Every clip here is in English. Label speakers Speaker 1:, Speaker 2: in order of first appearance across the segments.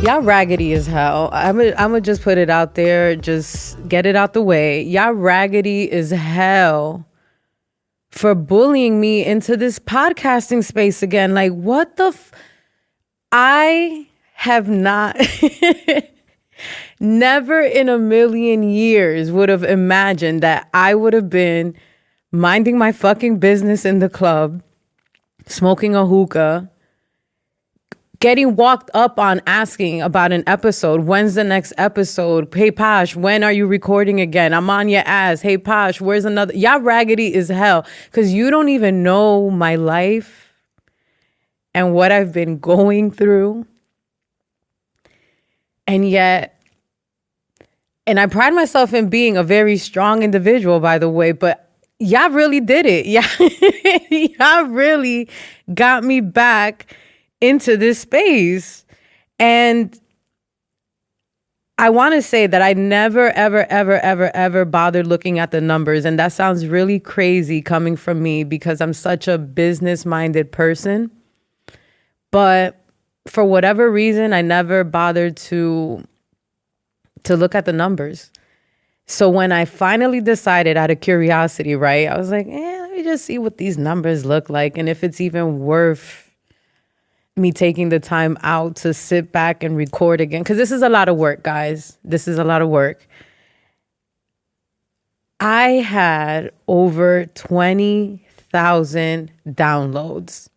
Speaker 1: Y'all raggedy as hell. I'm gonna just put it out there. Just get it out the way. Y'all raggedy as hell for bullying me into this podcasting space again. Like, what the I have not never in a million years would have imagined that I would have been minding my fucking business in the club, smoking a hookah, getting walked up on asking about an episode. When's the next episode? Hey, Posh, when are you recording again? I'm on your ass. Hey, Posh, where's another? Y'all raggedy as hell because you don't even know my life and what I've been going through. And yet, and I pride myself in being a very strong individual, by the way, but y'all really did it. Y'all really got me back into this space. And I want to say that I never, ever bothered looking at the numbers. And that sounds really crazy coming from me because I'm such a business-minded person. But for whatever reason, I never bothered to look at the numbers. So when I finally decided out of curiosity, right, I was like, let me just see what these numbers look like and if it's even worth me taking the time out to sit back and record again. Because this is a lot of work, guys. This is a lot of work. I had over 20,000 downloads.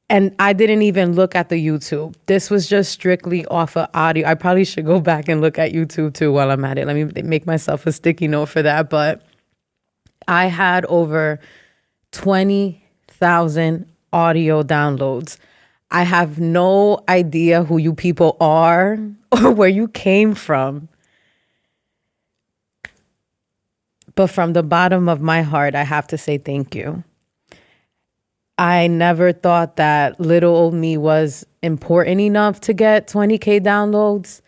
Speaker 1: And I didn't even look at the YouTube. This was just strictly off of audio. I probably should go back and look at YouTube too while I'm at it. Let me make myself a sticky note for that. But I had over 20,000 audio downloads. I have no idea who you people are or where you came from. But from the bottom of my heart, I have to say thank you. I never thought that little old me was important enough to get 20K downloads.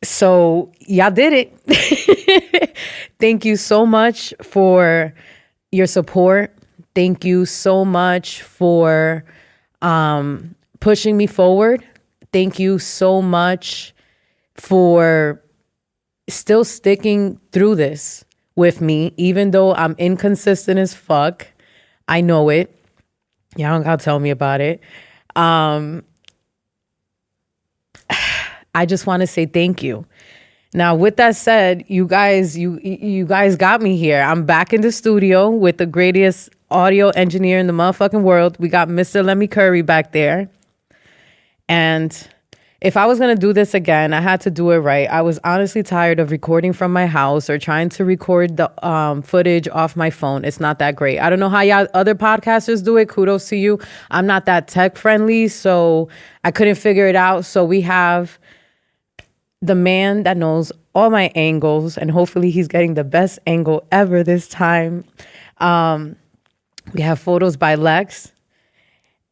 Speaker 1: So y'all did it. Thank you so much for your support. Thank you so much for pushing me forward. Thank you so much for still sticking through this with me, even though I'm inconsistent as fuck. I know it. Y'all don't gotta tell me about it. I just want to say thank you. Now, with that said, you guys got me here. I'm back in the studio with the greatest audio engineer in the motherfucking world. We got Mr. Lemmy Curry back there. And if I was going to do this again, I had to do it right. I was honestly tired of recording from my house or trying to record the footage off my phone. It's not that great. I don't know how y'all other podcasters do it. Kudos to you. I'm not that tech friendly, so I couldn't figure it out. So we have the man that knows all my angles, and hopefully he's getting the best angle ever this time. We have photos by Lex.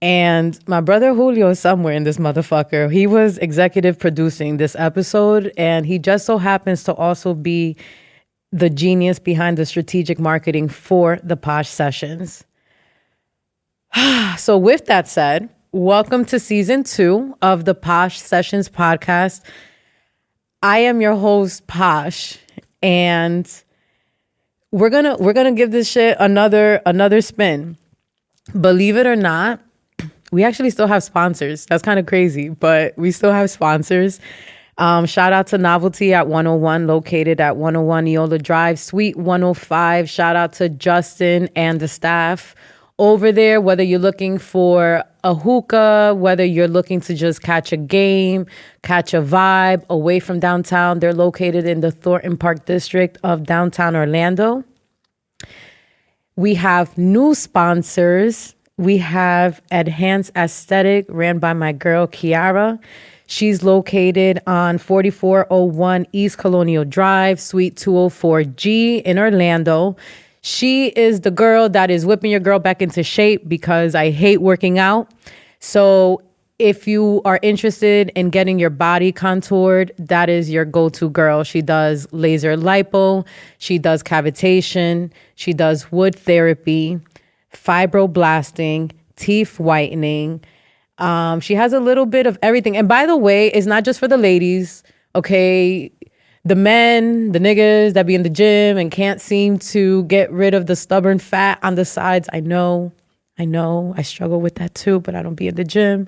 Speaker 1: And my brother Julio is somewhere in this motherfucker. He was executive producing this episode, and he just so happens to also be the genius behind the strategic marketing for the Posh Sessions. So with that said, welcome to season 2 of the Posh Sessions podcast. I am your host, Posh, and we're gonna give this shit another spin. Believe it or not, we actually still have sponsors. That's kind of crazy, but we still have sponsors. Shout out to Novelty at 101, located at 101 Eola Drive, Suite 105. Shout out to Justin and the staff over there, whether you're looking for a hookah, whether you're looking to just catch a game, catch a vibe away from downtown. They're located in the Thornton Park district of downtown Orlando. We have new sponsors. We have Enhanced Aesthetic, ran by my girl, Kiara. She's located on 4401 E Colonial Drive, Suite 204G in Orlando. She is the girl that is whipping your girl back into shape because I hate working out. So if you are interested in getting your body contoured, that is your go-to girl. She does laser lipo. She does cavitation. She does wood therapy, fibroblasting, teeth whitening. She has a little bit of everything. And by the way, it's not just for the ladies, okay? The men, the niggas that be in the gym and can't seem to get rid of the stubborn fat on the sides. I know, I struggle with that too, but I don't be in the gym.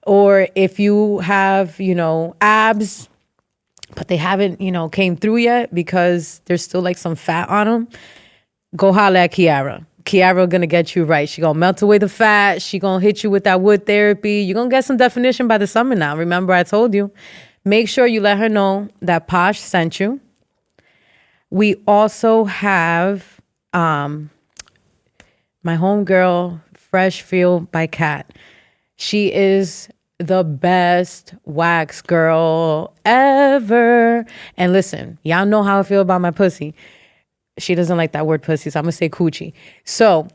Speaker 1: Or if you have, abs, but they haven't, came through yet because there's still like some fat on them, go holla at Kiara. Kiara gonna get you right. She gonna melt away the fat. She gonna hit you with that wood therapy. You're gonna get some definition by the summer now. Remember I told you. Make sure you let her know that Posh sent you. We also have my homegirl, Fresh Feel by Kat. She is the best wax girl ever. And listen, y'all know how I feel about my pussy. She doesn't like that word pussy, so I'm going to say coochie. So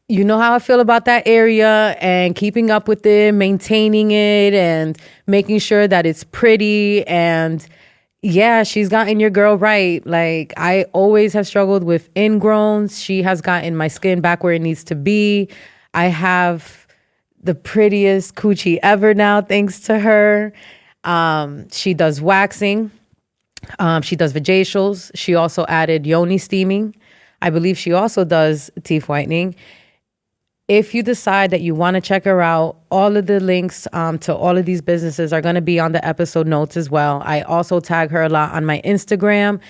Speaker 1: you know how I feel about that area and keeping up with it, maintaining it, and making sure that it's pretty. And yeah, she's gotten your girl right. Like, I always have struggled with ingrowns. She has gotten my skin back where it needs to be. I have the prettiest coochie ever now, thanks to her. She does waxing. She does vajacials. She also added yoni steaming. I believe she also does teeth whitening. If you decide that you want to check her out, all of the links to all of these businesses are going to be on the episode notes as well. I also tag her a lot on my Instagram.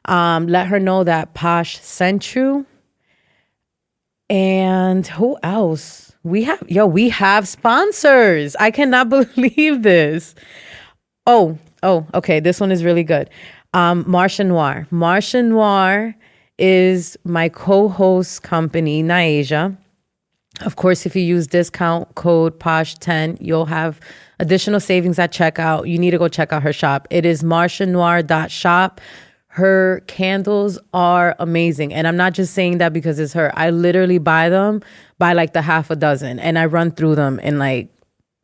Speaker 1: Let her know that Posh sent you. And who else? We have sponsors. I cannot believe this. Oh, okay. This one is really good. Marcia Noir. Marcia Noir is my co-host company, Naija. Of course, if you use discount code POSH10, you'll have additional savings at checkout. You need to go check out her shop. It is marcianoir.shop. Her candles are amazing. And I'm not just saying that because it's her. I literally buy like the half a dozen, and I run through them in like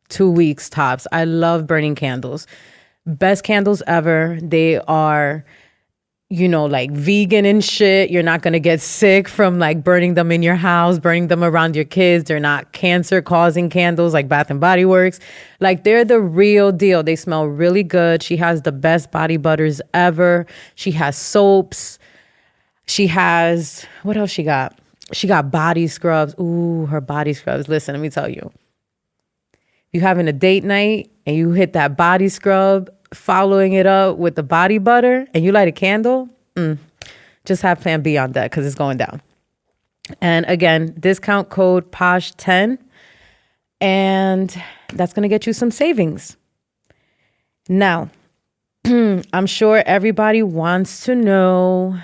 Speaker 1: 2 weeks tops. I love burning candles. Best candles ever. They are, like vegan and shit. You're not going to get sick from like burning them in your house, burning them around your kids. They're not cancer causing candles like Bath and Body Works. Like, they're the real deal. They smell really good. She has the best body butters ever. She has soaps. She has, what else she got? She got body scrubs. Ooh, her body scrubs. Listen, let me tell you. You having a date night and you hit that body scrub, following it up with the body butter, and you light a candle, just have plan B on that because it's going down. And again, discount code POSH10, and that's going to get you some savings. Now, I'm sure everybody wants to know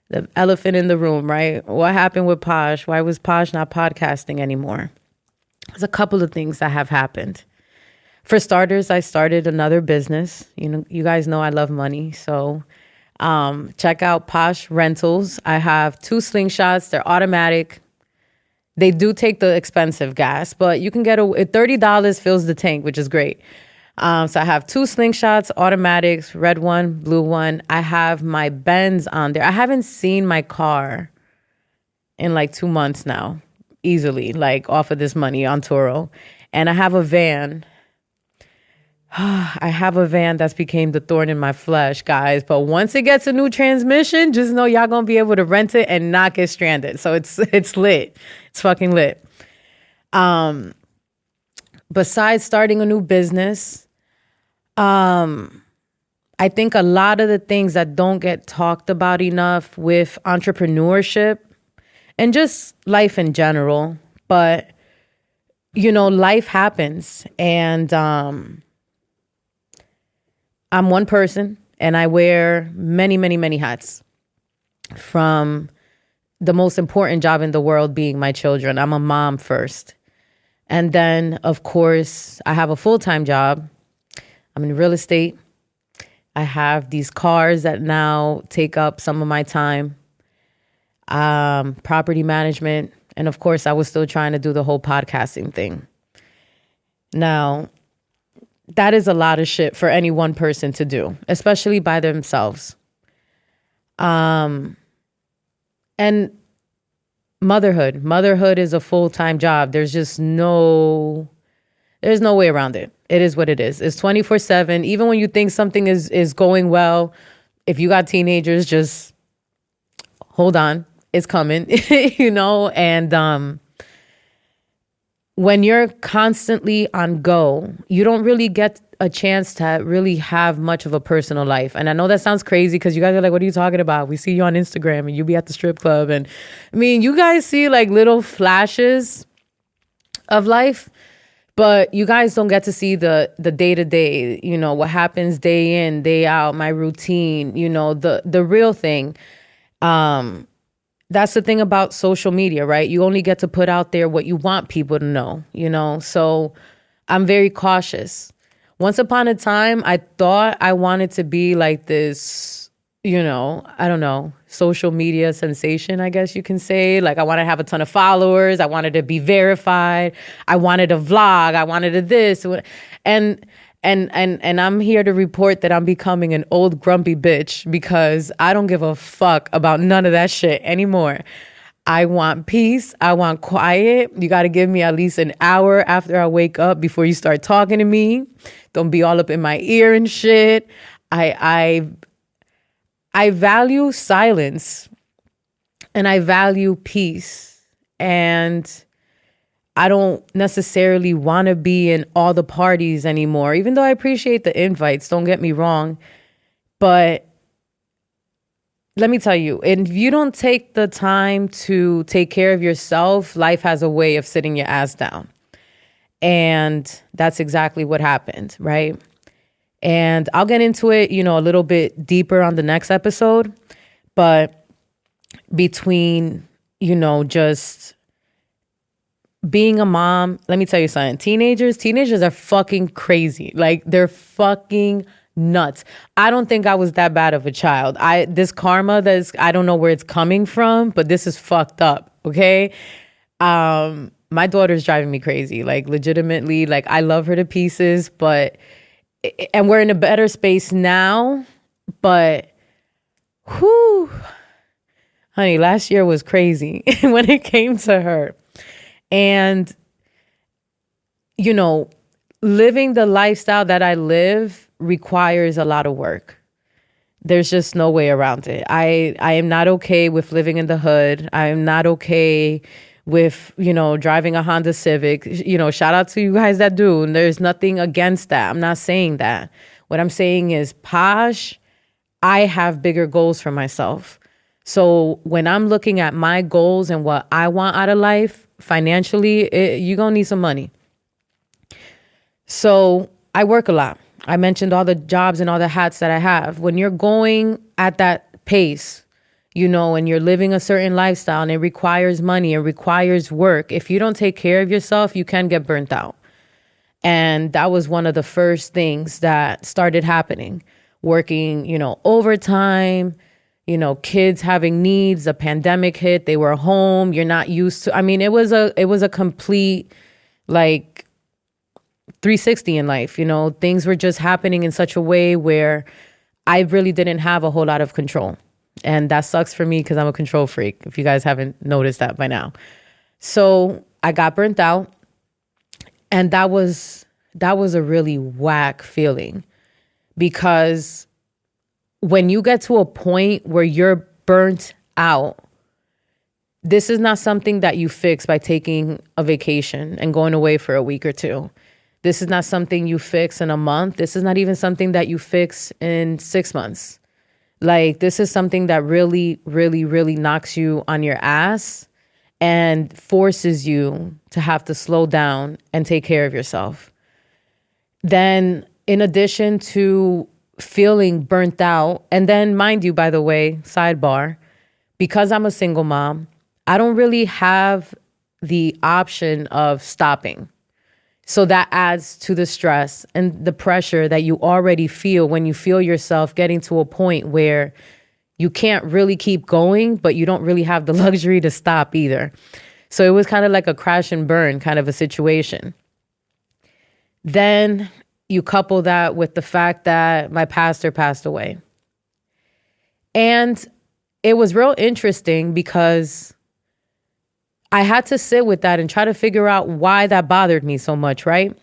Speaker 1: the elephant in the room, right? What happened with Posh? Why was Posh not podcasting anymore? There's a couple of things that have happened. For starters, I started another business. You guys know I love money. So check out Posh Rentals. I have 2 slingshots. They're automatic. They do take the expensive gas, but you can get $30 fills the tank, which is great. So I have 2 slingshots, automatics, red one, blue one. I have my Benz on there. I haven't seen my car in like 2 months now, easily, like off of this money on Turo. And I have a van. I have a van that's became the thorn in my flesh, guys. But once it gets a new transmission, just know y'all gonna be able to rent it and not get stranded. So it's lit. It's fucking lit. Besides starting a new business, I think a lot of the things that don't get talked about enough with entrepreneurship and just life in general, but life happens, and I'm one person and I wear many, many, many hats, from the most important job in the world being my children. I'm a mom first. And then, of course, I have a full-time job. I'm in real estate. I have these cars that now take up some of my time, property management. And of course, I was still trying to do the whole podcasting thing. Now, that is a lot of shit for any one person to do, especially by themselves. And Motherhood is a full-time job. There's no way around it. It is what it is. It's 24/7. Even when you think something is going well, if you got teenagers, just hold on. It's coming, and when you're constantly on go, you don't really get a chance to really have much of a personal life. And I know that sounds crazy because you guys are like, what are you talking about? We see you on Instagram and you be at the strip club. And I mean, you guys see like little flashes of life, but you guys don't get to see the day-to-day, what happens day in, day out, my routine, the real thing. That's the thing about social media, right? You only get to put out there what you want people to know, So I'm very cautious. Once upon a time, I thought I wanted to be like this, I don't know, social media sensation, I guess you can say. Like I wanted to have a ton of followers. I wanted to be verified. I wanted a vlog. I wanted a this. And I'm here to report that I'm becoming an old grumpy bitch because I don't give a fuck about none of that shit anymore. I want peace. I want quiet. You got to give me at least an hour after I wake up before you start talking to me. Don't be all up in my ear and shit. I value silence and I value peace. And I don't necessarily want to be in all the parties anymore, even though I appreciate the invites, don't get me wrong. But let me tell you, if you don't take the time to take care of yourself, life has a way of sitting your ass down. And that's exactly what happened, right? And I'll get into it, a little bit deeper on the next episode. But between, just being a mom, let me tell you something. Teenagers are fucking crazy. Like they're fucking nuts. I don't think I was that bad of a child. This karma I don't know where it's coming from, but this is fucked up. Okay. My daughter's driving me crazy. Like legitimately, like I love her to pieces, and we're in a better space now, but whew, honey, last year was crazy when it came to her. And, living the lifestyle that I live requires a lot of work. There's just no way around it. I am not okay with living in the hood. I am not okay with, driving a Honda Civic. Shout out to you guys that do. And there's nothing against that. I'm not saying that. What I'm saying is, Posh, I have bigger goals for myself. So when I'm looking at my goals and what I want out of life, financially, you're going to need some money. So I work a lot. I mentioned all the jobs and all the hats that I have. When you're going at that pace, and you're living a certain lifestyle and it requires money, it requires work. If you don't take care of yourself, you can get burnt out. And that was one of the first things that started happening. Working, overtime, kids having needs, a pandemic hit, they were home, you're not used to, it was a complete, 360 in life, things were just happening in such a way where I really didn't have a whole lot of control. And that sucks for me because I'm a control freak, if you guys haven't noticed that by now. So I got burnt out, and that was a really whack feeling, because when you get to a point where you're burnt out, this is not something that you fix by taking a vacation and going away for a week or two. This is not something you fix in a month. This is not even something that you fix in 6 months. This is something that really, really, really knocks you on your ass and forces you to have to slow down and take care of yourself. Then, in addition to feeling burnt out, and then mind you, by the way, sidebar, because I'm a single mom, I don't really have the option of stopping. So that adds to the stress and the pressure that you already feel when you feel yourself getting to a point where you can't really keep going, but you don't really have the luxury to stop either. So it was kind of like a crash and burn kind of a situation. Then you couple that with the fact that my pastor passed away. And it was real interesting because I had to sit with that and try to figure out why that bothered me so much, right?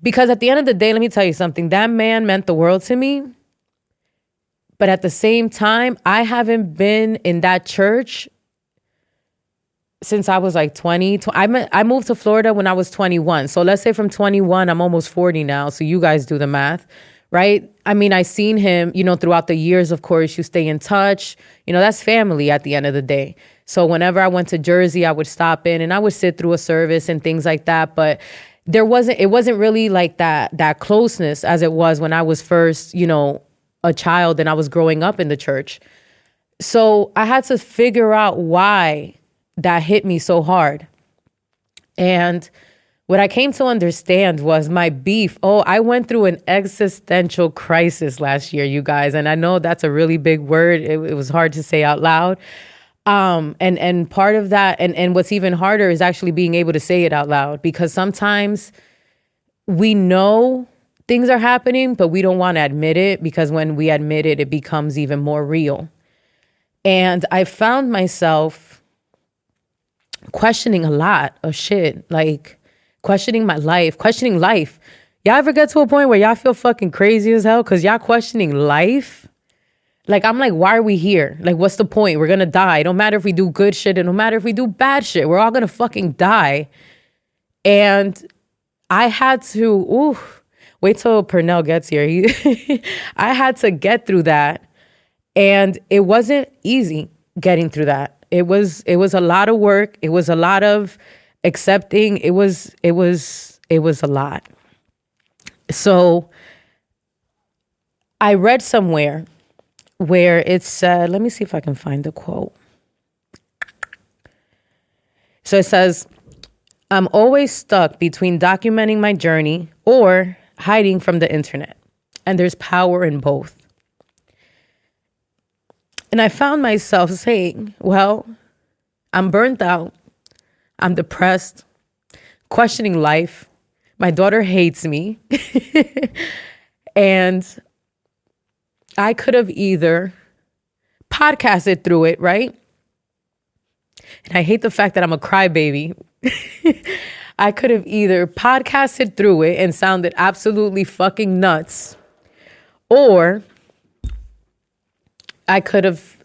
Speaker 1: Because at the end of the day, let me tell you something. That man meant the world to me. But at the same time, I haven't been in that church since I was like 20. I moved to Florida when I was 21. So let's say from 21, I'm almost 40 now. So you guys do the math, right? I mean, I seen him, throughout the years, of course, you stay in touch. That's family at the end of the day. So whenever I went to Jersey, I would stop in and I would sit through a service and things like that. But it wasn't really like that closeness as it was when I was first, a child and I was growing up in the church. So I had to figure out why that hit me so hard. And what I came to understand was my beef. Oh, I went through an existential crisis last year, you guys. And I know that's a really big word. It was hard to say out loud. And part of that, and what's even harder is actually being able to say it out loud, because sometimes we know things are happening, but we don't want to admit it, because when we admit it, it becomes even more real. And I found myself questioning a lot of shit, like questioning my life, questioning life. Y'all ever get to a point where y'all feel fucking crazy as hell because y'all questioning life? Like, I'm like, why are we here? Like, what's the point? We're going to die. It don't matter if we do good shit. It don't matter if we do bad shit. We're all going to fucking die. And I had to, wait till Pernell gets here. I had to get through that. And it wasn't easy getting through that. It was a lot of work. It was a lot of accepting. It was a lot. So I read somewhere where it said, let me see if I can find the quote. So it says, I'm always stuck between documenting my journey or hiding from the internet. And there's power in both. And I found myself saying, well, I'm burnt out. I'm depressed, questioning life. My daughter hates me. And I could have either podcasted through it, right? And I hate the fact that I'm a crybaby. I could have either podcasted through it and sounded absolutely fucking nuts, or I could have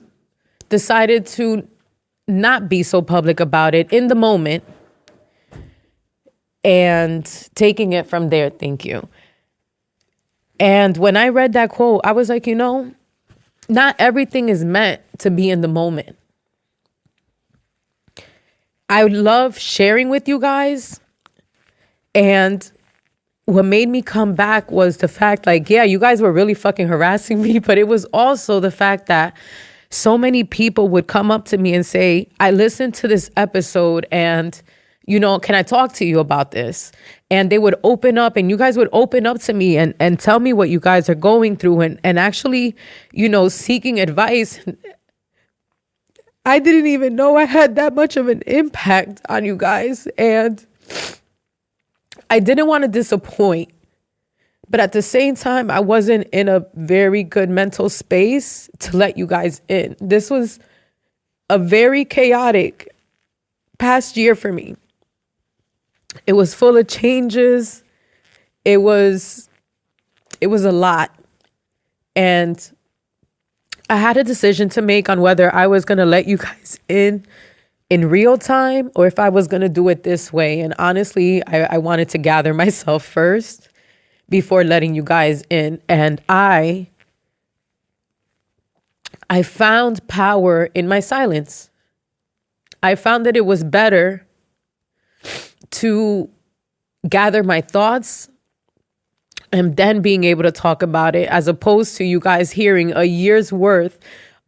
Speaker 1: decided to not be so public about it in the moment and taking it from there. Thank you. And when I read that quote, I was like, not everything is meant to be in the moment. I love sharing with you guys. And what made me come back was the fact, like, yeah, you guys were really fucking harassing me, but it was also the fact that so many people would come up to me and say, I listened to this episode and, can I talk to you about this? And they would open up, and you guys would open up to me and tell me what you guys are going through and actually, seeking advice. I didn't even know I had that much of an impact on you guys. And I didn't want to disappoint. But at the same time, I wasn't in a very good mental space to let you guys in. This was a very chaotic past year for me. It was full of changes. It was a lot. And I had a decision to make on whether I was going to let you guys in real time or if I was going to do it this way. And honestly, I wanted to gather myself first before letting you guys in. And I found power in my silence. I found that it was better to gather my thoughts and then being able to talk about it, as opposed to you guys hearing a year's worth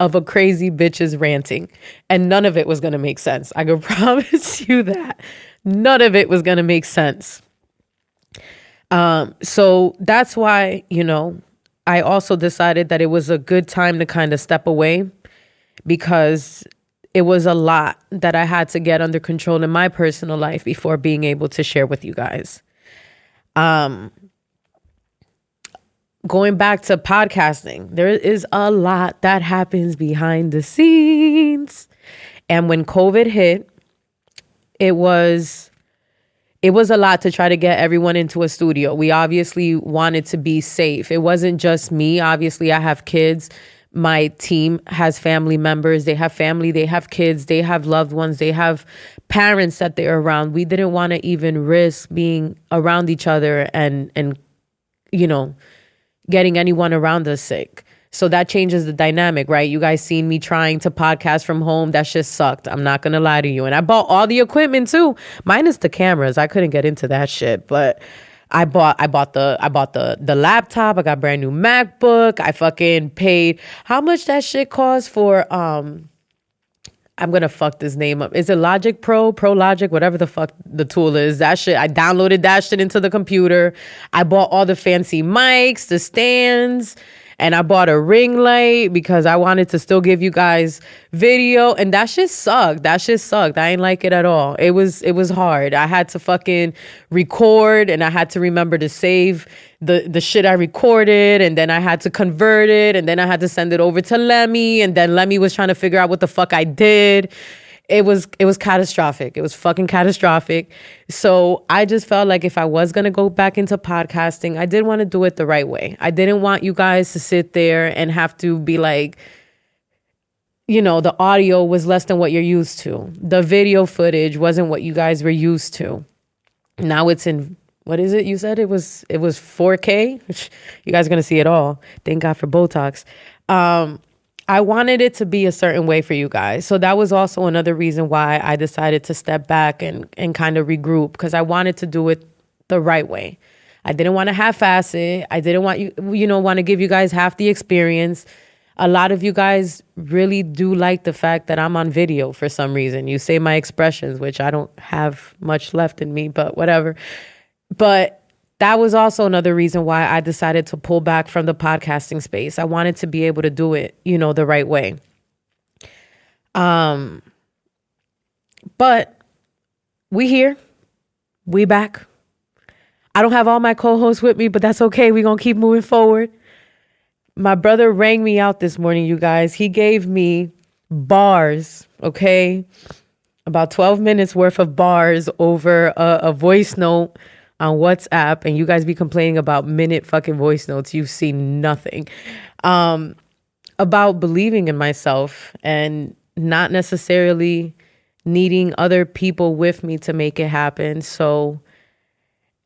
Speaker 1: of a crazy bitch's ranting. And none of it was going to make sense. I can promise you that. None of it was going to make sense. So that's why, I also decided that it was a good time to kind of step away, because it was a lot that I had to get under control in my personal life before being able to share with you guys. Going back to podcasting, there is a lot that happens behind the scenes. And when COVID hit, it was a lot to try to get everyone into a studio. We obviously wanted to be safe. It wasn't just me. Obviously, I have kids. My team has family members. They have family. They have kids. They have loved ones. They have parents that they're around. We didn't want to even risk being around each other and getting anyone around us sick. So that changes the dynamic, right? You guys seen me trying to podcast from home. That shit sucked. I'm not going to lie to you. And I bought all the equipment too, minus the cameras. I couldn't get into that shit, but I bought the laptop. I got a brand new MacBook. I fucking paid how much that shit cost for I'm going to fuck this name up. Is it Logic Pro Logic, whatever the fuck the tool is? That shit, I downloaded that shit into the computer. I bought all the fancy mics, the stands, and I bought a ring light because I wanted to still give you guys video. And that shit sucked. I ain't like it at all. It was hard. I had to fucking record and I had to remember to save the shit I recorded. And then I had to convert it. And then I had to send it over to Lemmy. And then Lemmy was trying to figure out what the fuck I did. It was catastrophic. It was fucking catastrophic. So I just felt like if I was going to go back into podcasting, I did want to do it the right way. I didn't want you guys to sit there and have to be like, the audio was less than what you're used to. The video footage wasn't what you guys were used to. Now it's in, what is it? You said it was 4K. You guys are going to see it all. Thank God for Botox. I wanted it to be a certain way for you guys. So that was also another reason why I decided to step back and kind of regroup, because I wanted to do it the right way. I didn't want to half-ass it. I didn't want want to give you guys half the experience. A lot of you guys really do like the fact that I'm on video for some reason. You say my expressions, which I don't have much left in me, but whatever. But that was also another reason why I decided to pull back from the podcasting space. I wanted to be able to do it, the right way. But we here. We back. I don't have all my co-hosts with me, but that's okay. We're going to keep moving forward. My brother rang me out this morning, you guys. He gave me bars, okay? About 12 minutes worth of bars over a voice note on WhatsApp, and you guys be complaining about minute fucking voice notes. You see nothing. About believing in myself and not necessarily needing other people with me to make it happen. So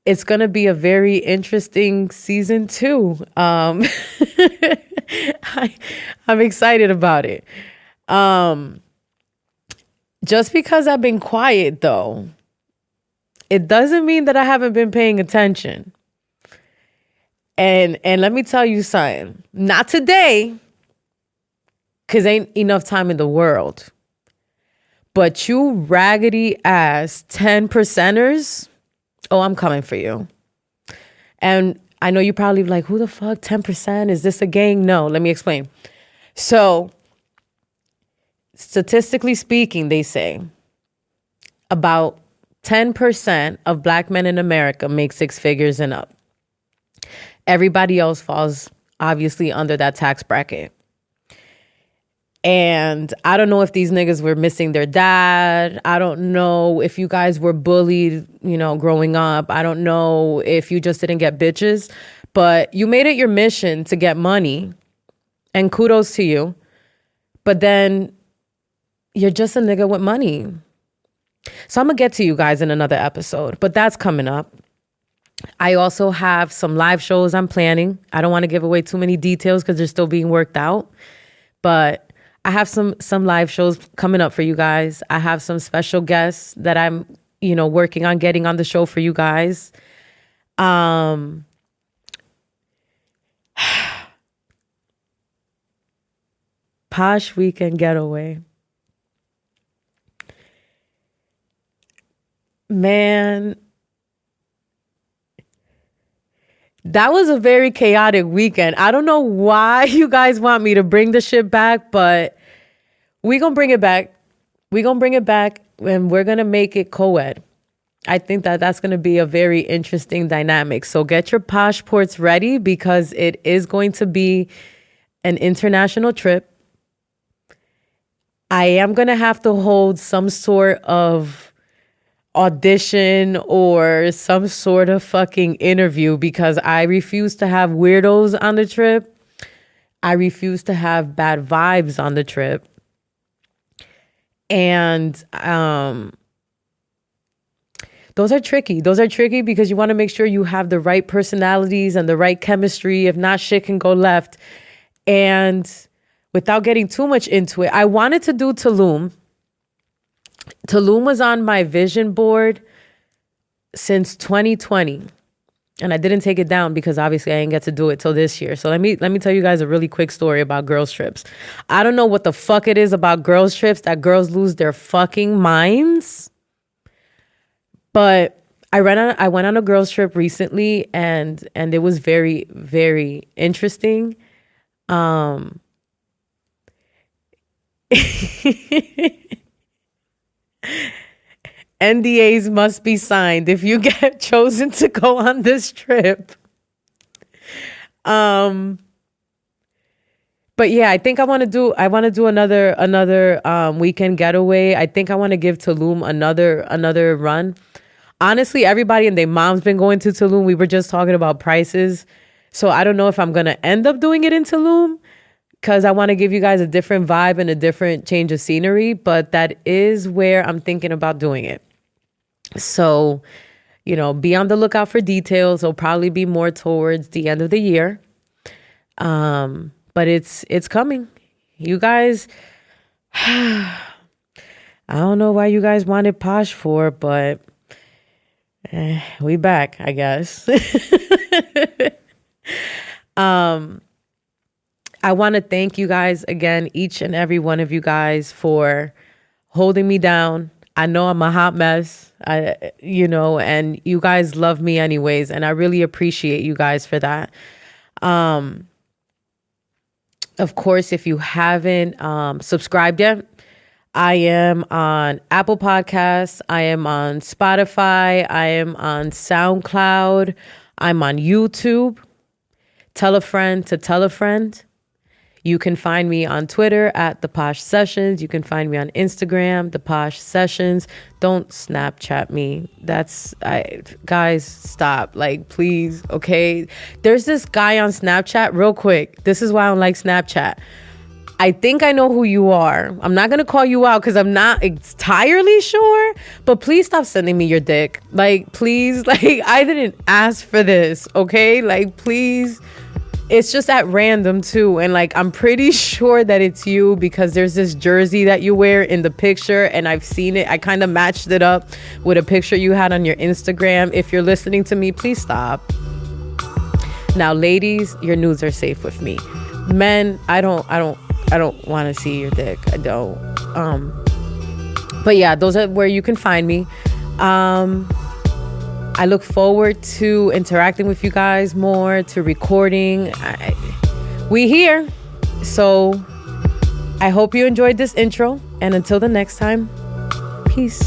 Speaker 1: it's going to be a very interesting season 2. I'm excited about it. Just because I've been quiet though, it doesn't mean that I haven't been paying attention. And let me tell you something. Not today, because ain't enough time in the world. But you raggedy ass 10%ers, oh, I'm coming for you. And I know you're probably like, who the fuck, 10%? Is this a gang? No, let me explain. So, statistically speaking, they say about 10% of black men in America make 6 figures and up. Everybody else falls obviously under that tax bracket. And I don't know if these niggas were missing their dad. I don't know if you guys were bullied, growing up. I don't know if you just didn't get bitches, but you made it your mission to get money, and kudos to you. But then you're just a nigga with money. So I'm going to get to you guys in another episode, but that's coming up. I also have some live shows I'm planning. I don't want to give away too many details because they're still being worked out, but I have some live shows coming up for you guys. I have some special guests that I'm, working on getting on the show for you guys. Posh Weekend Getaway. Man, that was a very chaotic weekend. I don't know why you guys want me to bring the shit back, but we're going to bring it back. We're going to bring it back, and we're going to make it co-ed. I think that that's going to be a very interesting dynamic. So get your Poshports ready, because it is going to be an international trip. I am going to have to hold some sort of audition or some sort of fucking interview because I refuse to have weirdos on the trip. I refuse to have bad vibes on the trip. And those are tricky. Those are tricky because you want to make sure you have the right personalities and the right chemistry. If not, shit can go left. And without getting too much into it, I wanted to do Tulum. Tulum was on my vision board since 2020. And I didn't take it down because obviously I didn't get to do it till this year. So let me tell you guys a really quick story about girls' trips. I don't know what the fuck it is about girls' trips that girls lose their fucking minds. But I went on a girls' trip recently and it was very, very interesting. NDAs must be signed if you get chosen to go on this trip. But yeah, I think I want to do another weekend getaway. I think I want to give Tulum another run. Honestly, everybody and their mom's been going to Tulum. We were just talking about prices. So I don't know if I'm going to end up doing it in Tulum because I want to give you guys a different vibe and a different change of scenery. But that is where I'm thinking about doing it. So, be on the lookout for details. It'll probably be more towards the end of the year. But it's coming. You guys, I don't know why you guys wanted Posh for, but we back, I guess. I want to thank you guys again, each and every one of you guys, for holding me down. I know I'm a hot mess, and you guys love me anyways, and I really appreciate you guys for that. Of course, if you haven't subscribed yet, I am on Apple Podcasts, I am on Spotify, I am on SoundCloud, I'm on YouTube. Tell a friend to tell a friend. You can find me on Twitter at The Posh Sessions. You can find me on Instagram, The Posh Sessions. Don't Snapchat me. Guys, stop. Please, okay? There's this guy on Snapchat, real quick. This is why I don't like Snapchat. I think I know who you are. I'm not going to call you out because I'm not entirely sure. But please stop sending me your dick. Please. I didn't ask for this, okay? Please. It's just at random too. And I'm pretty sure that it's you because there's this jersey that you wear in the picture and I've seen it. I kind of matched it up with a picture you had on your Instagram. If you're listening to me, please stop. Now, ladies, your nudes are safe with me. Men, I don't want to see your dick. I don't. But yeah, those are where you can find me. I look forward to interacting with you guys more, to recording. We here. So I hope you enjoyed this intro. And until the next time, peace.